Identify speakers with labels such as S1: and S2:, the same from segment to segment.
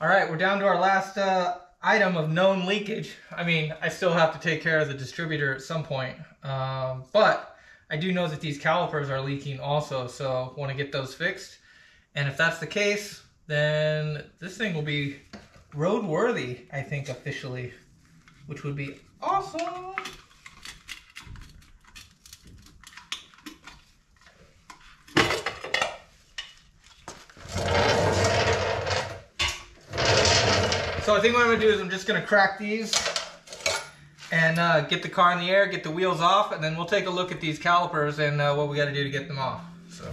S1: All right, we're down to our last item of known leakage. I mean, I still have to take care of the distributor at some point, but I do know that these calipers are leaking also, so I want to get those fixed. And if that's the case, then this thing will be roadworthy, I think, officially, which would be awesome. So I think what I'm going to do is I'm just going to crack these and get the car in the air, get the wheels off, and then we'll take a look at these calipers and what we got to do to get them off. So.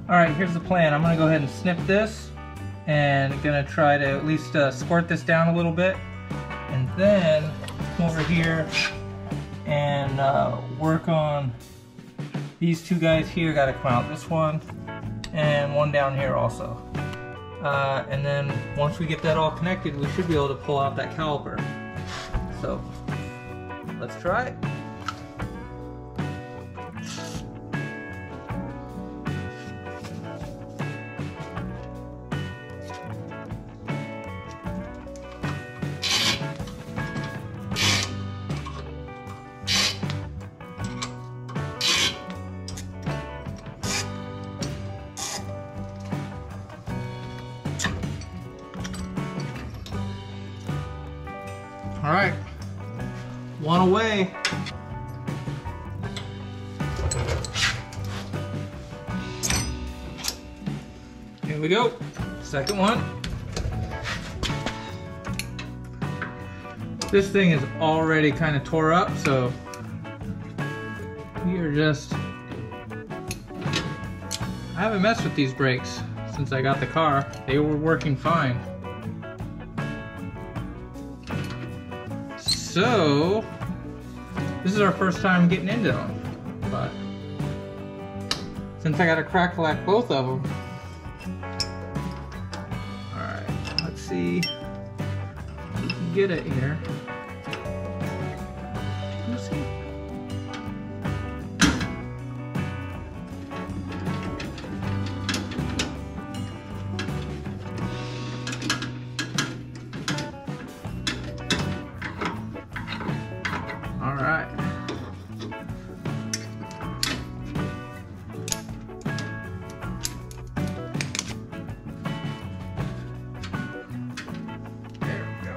S1: Alright, here's the plan. I'm going to go ahead and snip this and going to try to at least squirt this down a little bit, and then come over here and work on these two guys here. Got to come out, this one and one down here also. And then once we get that all connected, we should be able to pull out that caliper. So let's try it. All right, one away. Here we go, second one. This thing is already kind of tore up, so we are just, I haven't messed with these brakes since I got the car. They were working fine. So, this is our first time getting into them, but since I got to crack both of them. Alright, let's see if we can get it here. Let's see. All right. There we go.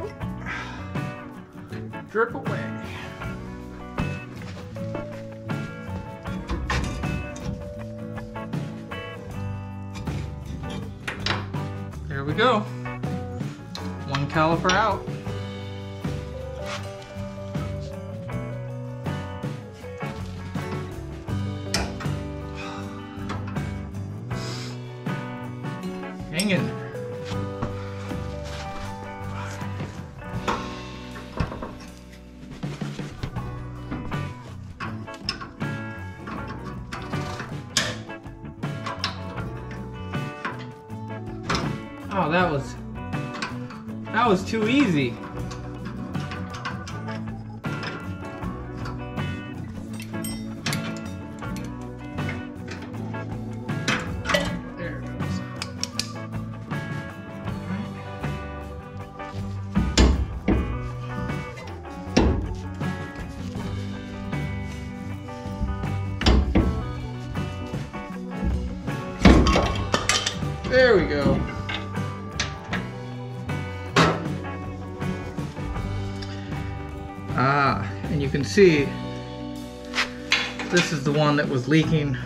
S1: Drip away. There we go. One caliper out. Hang in there. Oh, that was too easy. There it goes. There we go. And you can see this is the one that was leaking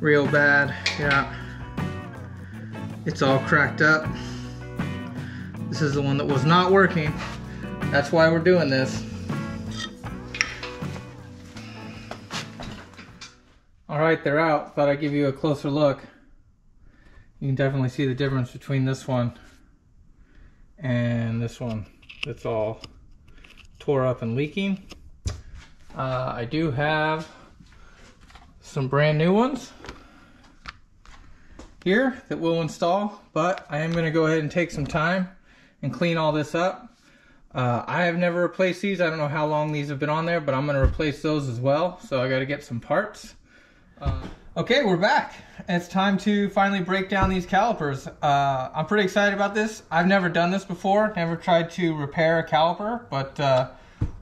S1: real bad. Yeah, it's all cracked up. This is the one that was not working. That's why we're doing this. All right, they're out. Thought I'd give you a closer look. You can definitely see the difference between this one and this one. It's all tore up and leaking. I do have some brand new ones here that we'll install, but I am going to go ahead and take some time and clean all this up. I have never replaced these. I don't know how long these have been on there, but I'm going to replace those as well. So I got to get some parts. Okay, we're back. It's time to finally break down these calipers. I'm pretty excited about this. I've never done this before, never tried to repair a caliper, but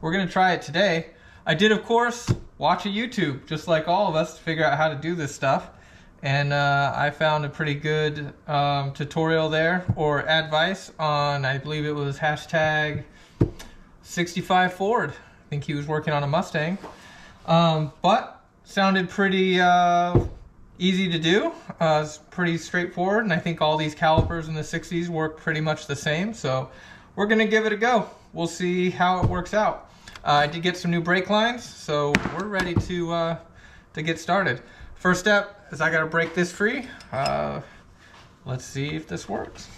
S1: we're going to try it today. I did, of course, watch a YouTube, just like all of us, to figure out how to do this stuff. And I found a pretty good tutorial there, or advice on, I believe it was hashtag 65 Ford. I think he was working on a Mustang. But sounded pretty easy to do. It's pretty straightforward, and I think all these calipers in the 60s work pretty much the same. So we're gonna give it a go. We'll see how it works out. I did get some new brake lines, so we're ready to get started. First step is I gotta break this free. Let's see if this works.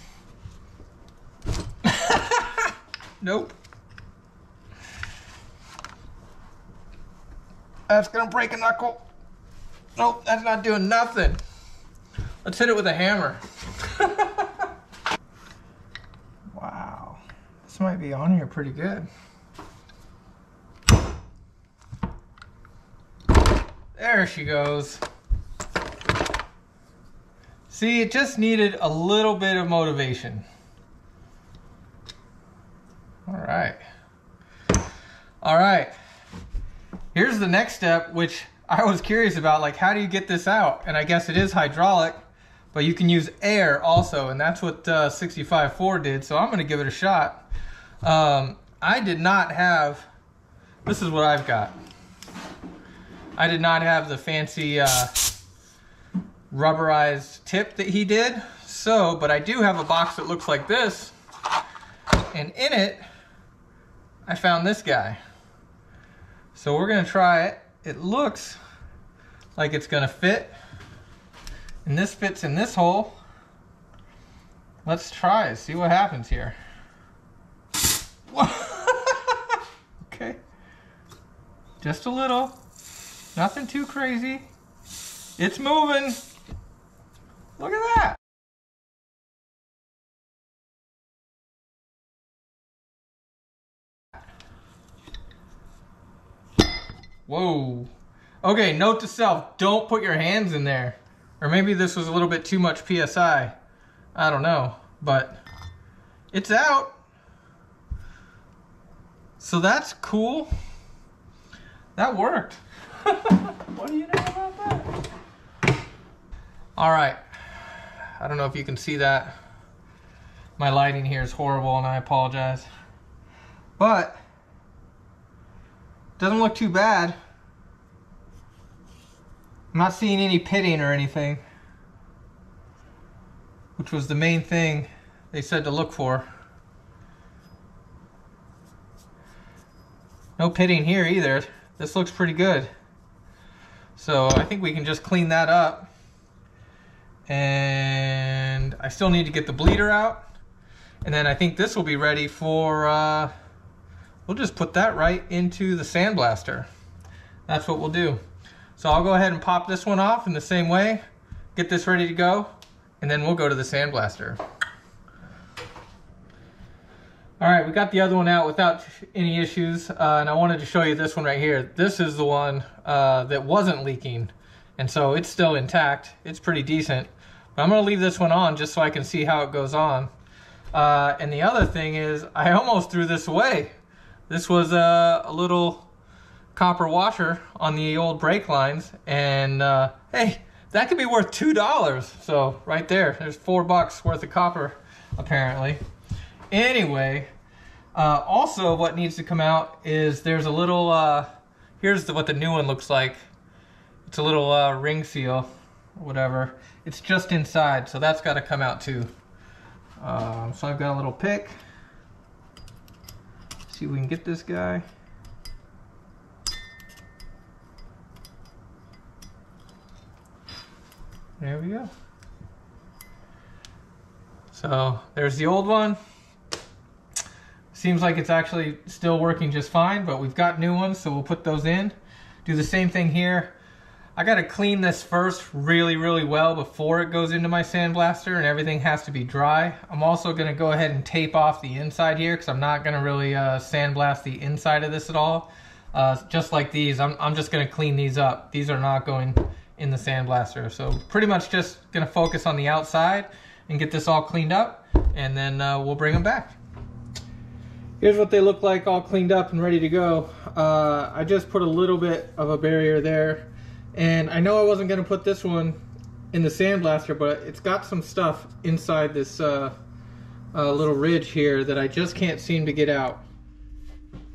S1: Nope. That's gonna break a knuckle. Nope, that's not doing nothing. Let's hit it with a hammer. Wow, this might be on here pretty good. There she goes. See, it just needed a little bit of motivation. All right. All right. Here's the next step, which I was curious about, like, how do you get this out? And I guess it is hydraulic, but you can use air also, and that's what 65 Ford did, so I'm gonna give it a shot. I did not have, this is what I've got. I did not have the fancy rubberized tip that he did, so, but I do have a box that looks like this, and in it, I found this guy. So we're gonna try it. It looks like it's gonna fit, and this fits in this hole. Let's try it, see what happens here. Okay, just a little, nothing too crazy. It's moving. Look at that. Whoa. Okay, note to self, don't put your hands in there. Or maybe this was a little bit too much PSI. I don't know, but it's out. So that's cool. That worked. What do you know about that? All right. I don't know if you can see that. My lighting here is horrible and I apologize. But doesn't look too bad. I'm not seeing any pitting or anything, which was the main thing they said to look for. No pitting here either. This looks pretty good. So I think we can just clean that up. And I still need to get the bleeder out. And then I think this will be ready for, we'll just put that right into the sandblaster. That's what we'll do. So I'll go ahead and pop this one off in the same way, get this ready to go, and then we'll go to the sandblaster. All right, we got the other one out without any issues, and I wanted to show you this one right here. This is the one that wasn't leaking, and so it's still intact. It's pretty decent, but I'm gonna leave this one on just so I can see how it goes on. And the other thing is, I almost threw this away. This was a little copper washer on the old brake lines, and hey, that could be worth $2. So right there's $4 worth of copper, apparently. Anyway, also what needs to come out is there's a little, here's what the new one looks like. It's a little ring seal, or whatever. It's just inside, so that's got to come out too. So I've got a little pick. See see if we can get this guy. There we go. So there's the old one. Seems like it's actually still working just fine, but we've got new ones, so we'll put those in. Do the same thing here. I gotta clean this first really well before it goes into my sandblaster, and everything has to be dry. I'm also gonna go ahead and tape off the inside here because I'm not gonna really sandblast the inside of this at all. Just like these, I'm just gonna clean these up. These are not going in the sandblaster. So pretty much just gonna focus on the outside and get this all cleaned up, and then we'll bring them back. Here's what they look like all cleaned up and ready to go. I just put a little bit of a barrier there, and I know I wasn't gonna put this one in the sandblaster, but it's got some stuff inside this little ridge here that I just can't seem to get out.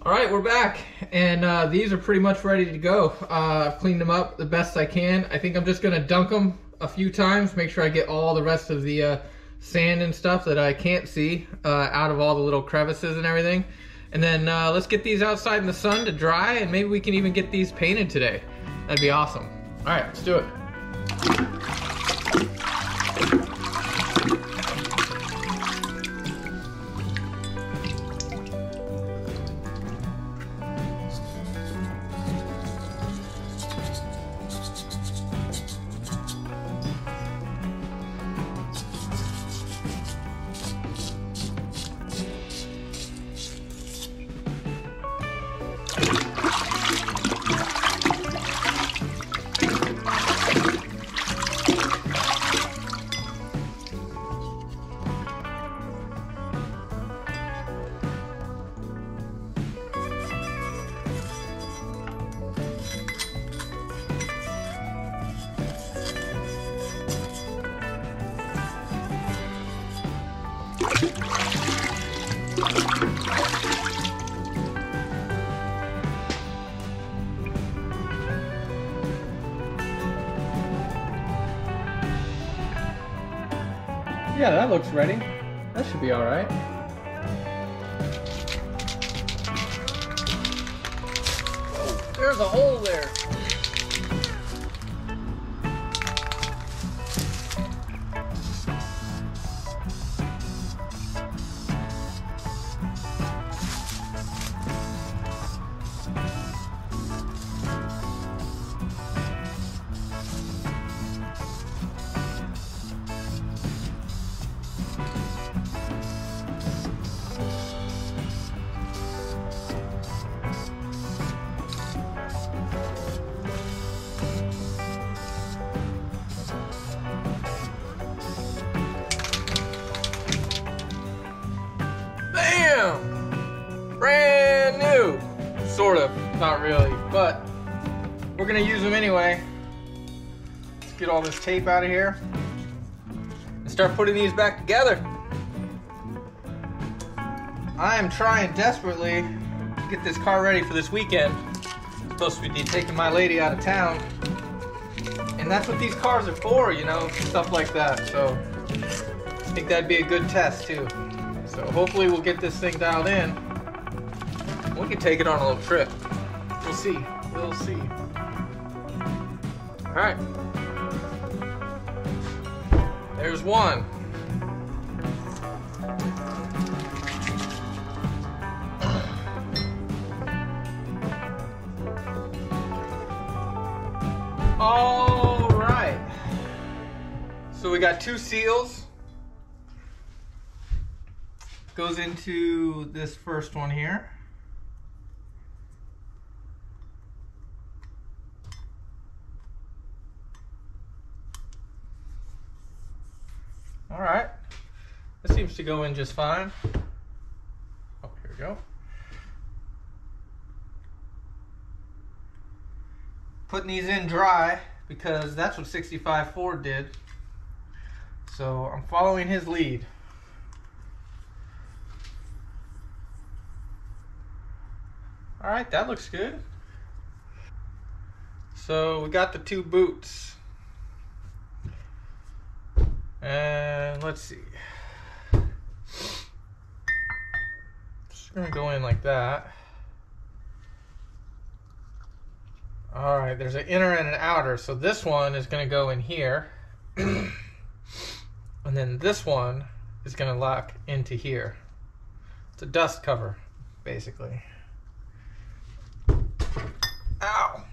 S1: All right, we're back, and these are pretty much ready to go. I've cleaned them up the best I can. I think I'm just gonna dunk them a few times, make sure I get all the rest of the sand and stuff that I can't see out of all the little crevices and everything. And then let's get these outside in the sun to dry, and maybe we can even get these painted today. That'd be awesome. All right, let's do it. Yeah, that looks ready. That should be all right. Oh, there's a hole there. Brand new! Sort of, not really, but we're gonna use them anyway. Let's get all this tape out of here and start putting these back together. I am trying desperately to get this car ready for this weekend. I'm supposed to be taking my lady out of town, and that's what these cars are for, you know, stuff like that. So I think that'd be a good test too. So hopefully we'll get this thing dialed in. We can take it on a little trip. We'll see. We'll see. All right. There's one. All right. So we got two seals. Goes into this first one here. All right, this seems to go in just fine. Oh, here we go. Putting these in dry because that's what 65 Ford did. So I'm following his lead. All right, that looks good. So we got the two boots. And let's see. Just gonna go in like that. All right, there's an inner and an outer, so this one is gonna go in here. And then this one is gonna lock into here. It's a dust cover, basically. Ow!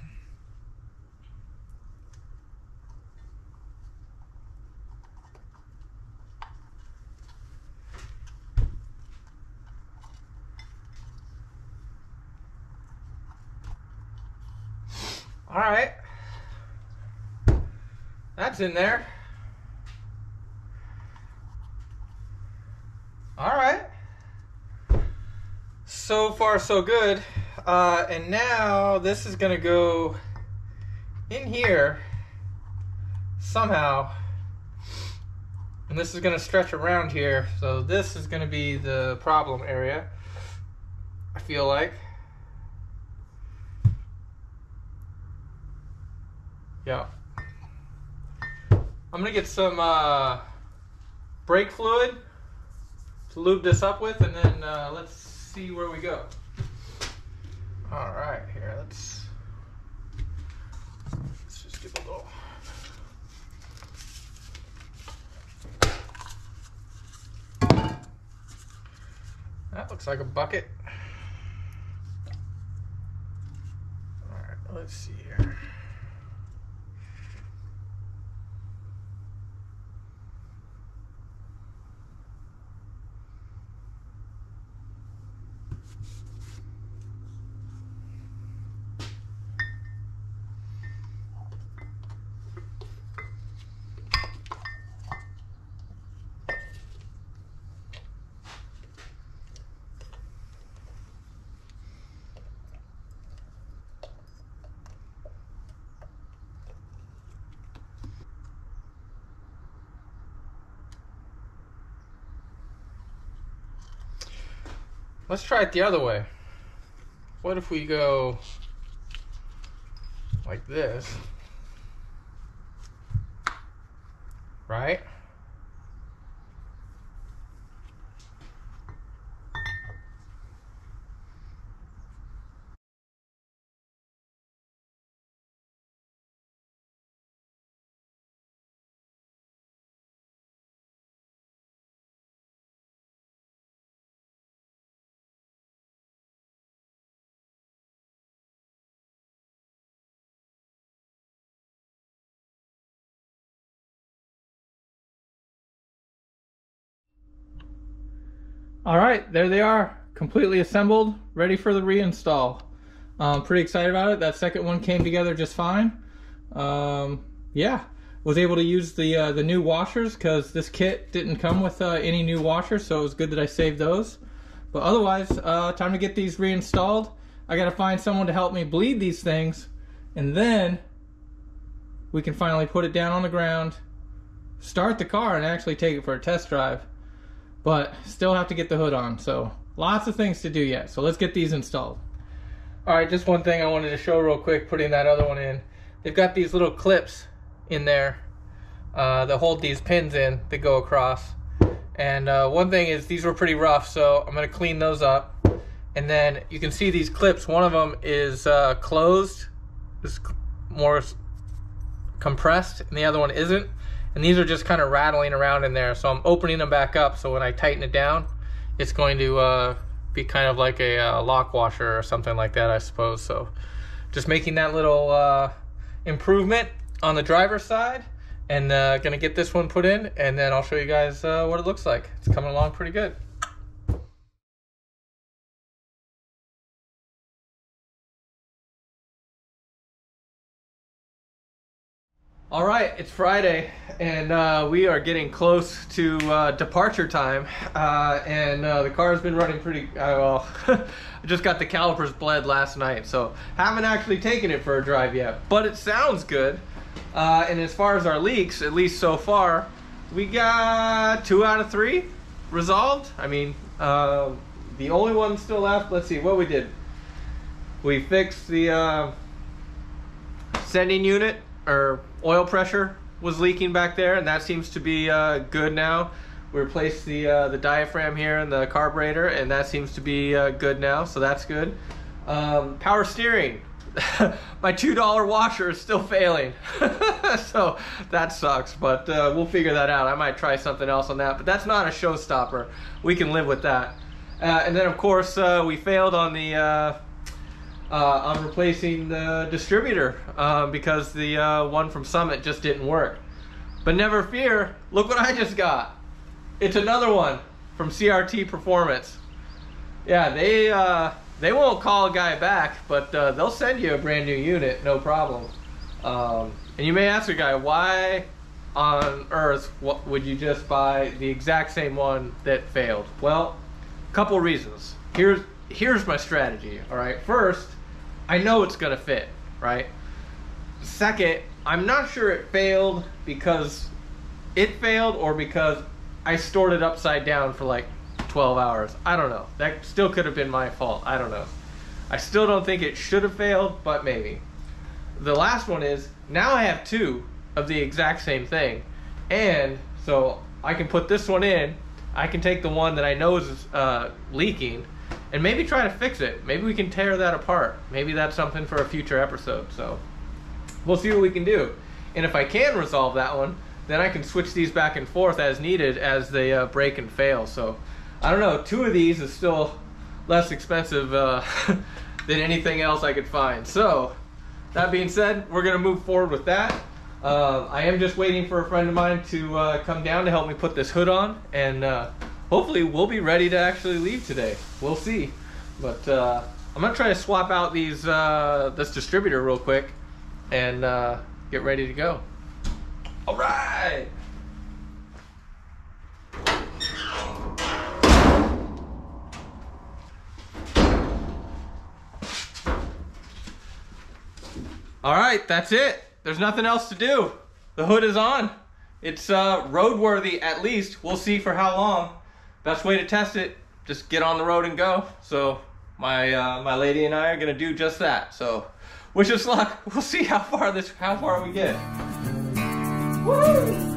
S1: All right, that's in there. All right, so far so good. And now this is gonna go in here somehow, and this is gonna stretch around here. So this is gonna be the problem area, I feel like. Yeah. I'm gonna get some brake fluid to lube this up with, and then let's see where we go. All right, here, let's just give a little. That looks like a bucket. All right, let's see here. Let's try it the other way. What if we go like this, right? All right, there they are, completely assembled, ready for the reinstall. Pretty excited about it. That second one came together just fine. Yeah, was able to use the new washers because this kit didn't come with any new washers, so it was good that I saved those. But otherwise, time to get these reinstalled. I gotta find someone to help me bleed these things, and then we can finally put it down on the ground, start the car, and actually take it for a test drive. But still have to get the hood on, so lots of things to do yet. So let's get these installed. All right, just one thing I wanted to show real quick, putting that other one in. They've got these little clips in there that hold these pins in that go across. And one thing is these were pretty rough, so I'm gonna clean those up. And then you can see these clips, one of them is closed, it's more compressed, and the other one isn't. And these are just kind of rattling around in there, so I'm opening them back up, so when I tighten it down, it's going to be kind of like a lock washer or something like that, I suppose. So just making that little improvement on the driver's side, and gonna get this one put in, and then I'll show you guys what it looks like. It's coming along pretty good. All right, it's Friday, and we are getting close to departure time, and the car's been running pretty well. I just got the calipers bled last night, so haven't actually taken it for a drive yet, but it sounds good. And as far as our leaks, at least so far, we got 2 out of 3 resolved. I mean, the only one still left, let's see what we did. We fixed the sending unit, or oil pressure was leaking back there, and that seems to be good now.
S2: We replaced the diaphragm here in the carburetor, and that seems to be good now, so that's good. Power steering. My $2 washer is still failing. So that sucks, but we'll figure that out. I might try something else on that, but that's not a showstopper. We can live with that. And then of course we failed on the on replacing the distributor because the one from Summit just didn't work. But never fear, look what I just got. It's another one from CRT Performance. Yeah, they won't call a guy back, but they'll send you a brand new unit, no problem. And you may ask a guy, why on earth would you just buy the exact same one that failed? Well, a couple reasons. Here's my strategy, all right? First, I know it's gonna fit, right? Second, I'm not sure it failed because it failed or because I stored it upside down for like 12 hours. I don't know. That still could have been my fault. I don't know. I still don't think it should have failed, but maybe. The last one is, now I have two of the exact same thing. And so I can put this one in, I can take the one that I know is leaking, and maybe try to fix it. Maybe we can tear that apart. Maybe that's something for a future episode. So we'll see what we can do. And if I can resolve that one, then I can switch these back and forth as needed as they break and fail. So I don't know, two of these is still less expensive than anything else I could find. So that being said, we're gonna move forward with that. I am just waiting for a friend of mine to come down to help me put this hood on, and hopefully we'll be ready to actually leave today. We'll see. But I'm gonna try to swap out these this distributor real quick and get ready to go. All right. All right, that's it. There's nothing else to do. The hood is on. It's roadworthy at least. We'll see for how long. Best way to test it, just get on the road and go. So my lady and I are gonna do just that. So wish us luck. We'll see how far we get. Woo!